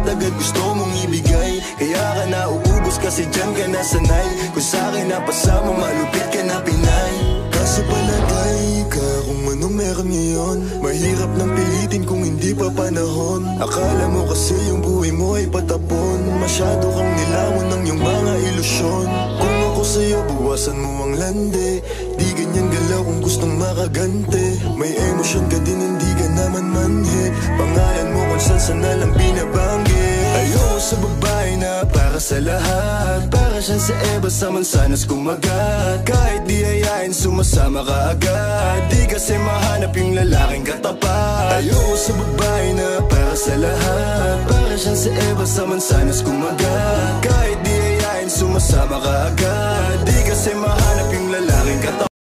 agad gusto mong ibigay. Kaya ka nauubos kasi dyan ka nasanay. Kung sa'kin napasama malupit ka na Pinay. Kaso palagay ka kung anong meron ngayon. Mahirap nang pilitin kung hindi pa panahon. Akala mo kasi yung buhay mo ay patapon. Masyado kang nilamon ng iyong mga ilusyon. Kung ako sa'yo buwasan mo ang lande. Di ganyan galaw kung gustong makagante. May emosyon ka din hindi ka naman manhe. Pangalan mo kung saan na lang binabanggit. Ayoko sa babae na para sa lahat. Para siyang si Eva sa mansanas kumagat. Kahit di ayain sumasama ka agad. Di kasi mahanap yung lalaking katapat. Ayoko sa babae na para sa lahat. Para siyang si Eva sa mansanas kumagat. Kahit di ayain sumasama ka agad. Di kasi mahanap yung lalaking katapat.